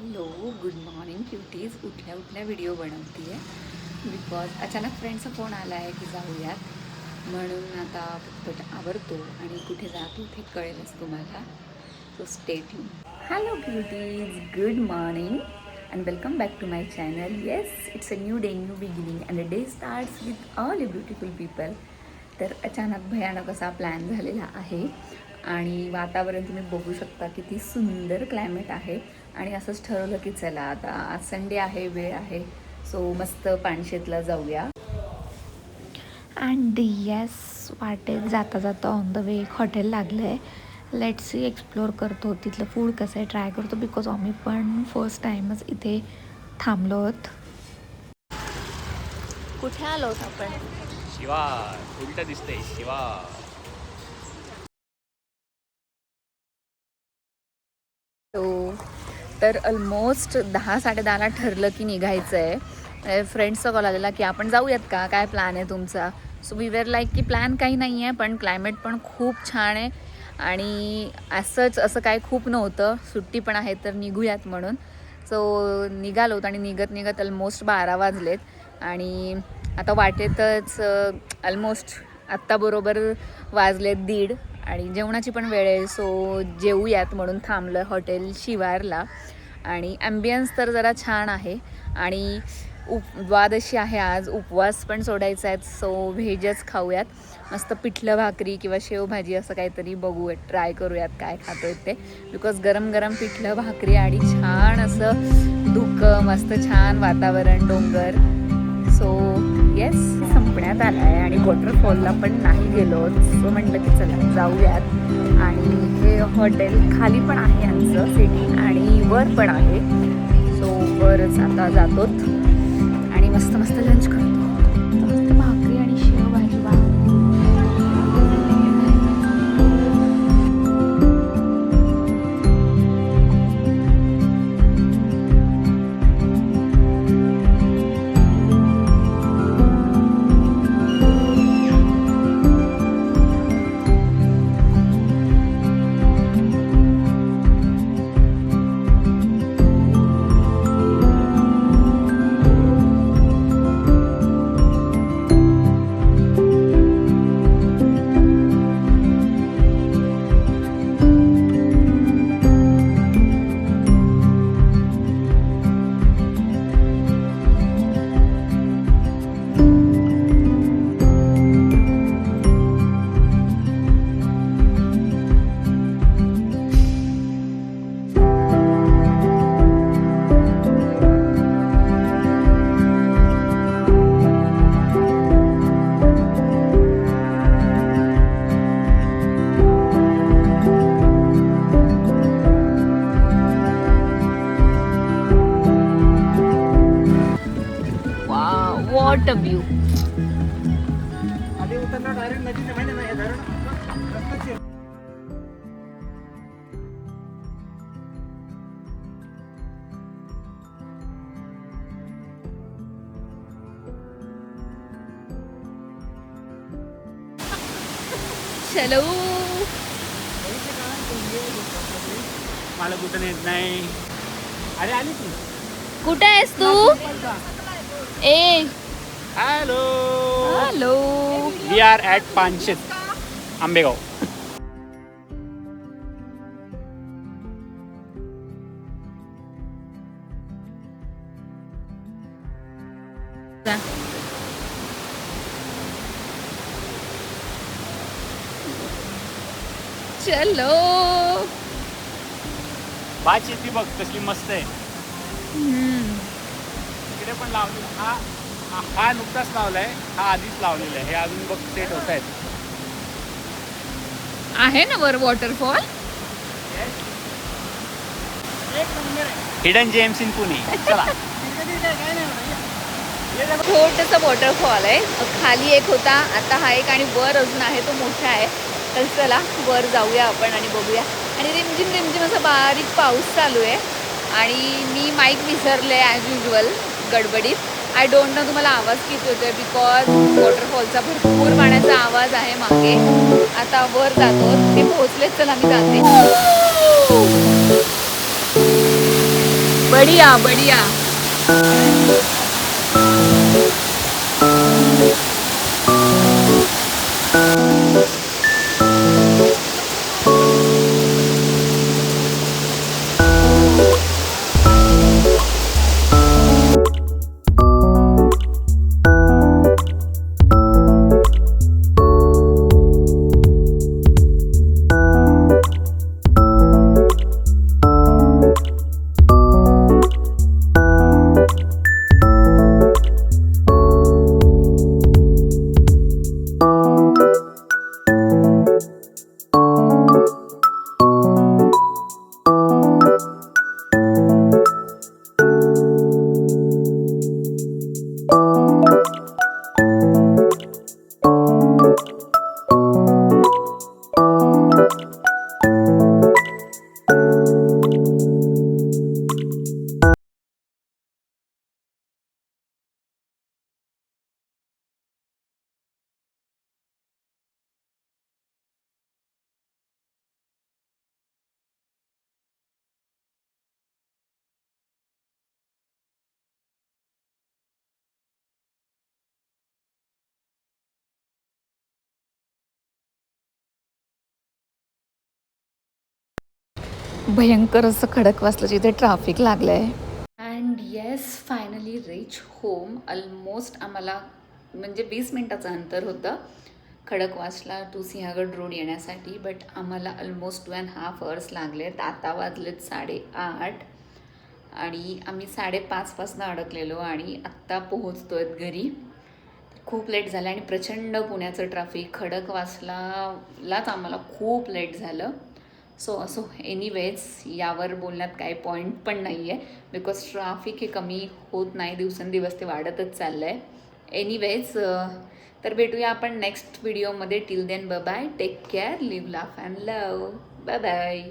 Hello good morning क्युटीज. उठल्या उठल्या video बनवते आहे बिकॉज अचानक फ्रेंडचा फोन आला आहे की जाऊयात, म्हणून आता पटपट आवरतो आणि कुठे जातो ते कळेलच तुम्हाला. So stay tuned. Hello cuties, good morning and welcome back to my channel. Yes, it's a new day, new beginning and a day starts with all a beautiful people. तर अचानक भयानक असा प्लॅन झालेला आहे आणि वातावरण तुम्ही बघू शकता किती सुंदर क्लायमेट आहे. आणि असंच ठरवलं की चला आता आज संडे आहे, वेळ आहे, सो मस्त पाणशेतला जाऊया. अँड येस, वाटेत जाता जाता ऑन द वे एक हॉटेल लागलं आहे. लेट्स सी, एक्सप्लोअर करतो तिथलं फूड कसं आहे, ट्राय करतो, बिकॉज आम्ही पण फर्स्ट टाईमच इथे थांबलो आहोत. कुठे आलो आहोत आपण? शिवार उलट दिसतंय शिवार. तर ऑलमोस्ट 10-10:30ला ठरलं की निघायचं आहे. फ्रेंड्सचा कॉल आलेला की आपण जाऊयात का, काय प्लॅन आहे तुमचा. सो वी वेअर लाईक की प्लॅन काही नाही आहे, पण क्लायमेट पण खूप छान आहे आणि असं काय खूप नव्हतं, सुट्टी पण आहे तर निघूयात म्हणून. सो निघालोत आणि निघत निघत ऑलमोस्ट 12 वाजलेत आणि आता वाटेतच ऑलमोस्ट आत्ताबरोबर वाजलेत 1:30 आणि जेवणाची पण वेळ आहे. सो जेवूयात म्हणून थांबलं हॉटेल शिवारला. आणि ॲम्बियन्स तर जरा छान आहे आणि द्वादशी आहे आज, उपवास पण सोडायचा आहे. सो व्हेजच खाऊयात, मस्त पिठलं भाकरी किंवा शेवभाजी असं काहीतरी बघूयात, ट्राय करूयात काय खातो आहेत ते. बिकॉज गरम गरम पिठलं भाकरी आणि छान असं धुकं, मस्त छान वातावरण, डोंगर. सो येस, संपण्यात आला आहे आणि वॉटरफॉलला पण नाही गेलो. सो म्हटलं की चला जाऊयात. आणि हे हॉटेल खाली पण आहे यांचं सिटी आणि वर पण आहे. सो वरच आता जातो आणि मस्त मस्त लंच करतो. मस्त भाकरी आणि शेवभाजी. What a view. चलो. मला कुठं येत नाही. अरे आली तू, कुठे आहेस तू? ए hello. Hello. We are at Panshet, Ambegaon. चलो. भात शेती बघ कसली मस्त आहे. तिकडे पण लावली. हा नुकताच लावलाय, हा आधीच लावलेला आहे. हे अजून बघ सेट होत आहेत. आहे ना वर waterfall. Hidden gems in Pune. चला. छोटंसं वॉटरफॉल आहे, खाली एक होता, आता हा एक आणि वर अजून आहे, तो मोठा आहे. तर चला वर जाऊया आपण आणि बघूया. आणि रिमझिम रिमझिम असा बारीक पाऊस चालू आहे आणि मी माईक विसरले ॲज युजल गडबडीत. आय डोंट नो तुम्हाला आवाज किती होतोय, बिकॉज वॉटरफॉलचा भरपूर पाण्याचा आवाज आहे मागे. आता वर जातो, ते पोहोचलेच, चला मी जाते. बढिया बढिया. भयंकर असं खडकवासला इथे ट्रॅफिक लागलं आहे. And yes finally rich home. Almost आम्हाला म्हणजे 20 मिनटाचं अंतर होतं खडकवासला टू सिंहगड रोड येण्यासाठी, बट आम्हाला ऑलमोस्ट 2.5 hours लागलेत. आता वाजलेत 8:30 आणि आम्ही 5:30पासून अडकलेलो आणि आत्ता पोहोचतो आहेत घरी. खूप लेट झालं आणि प्रचंड पुण्याचं ट्रॅफिक. खडकवासलाच आम्हाला खूप लेट झालं. सो एनिवेज यावर बोलण्यात काही पॉईंट पण नाही आहे, बिकॉज ट्रॅफिक हे कमी होत नाही, दिवसेंदिवस ते वाढतच चाललं आहे. एनिवेज तर भेटूया आपण नेक्स्ट व्हिडिओमध्ये. Till then bye bye, take care, live laugh and love. Bye bye.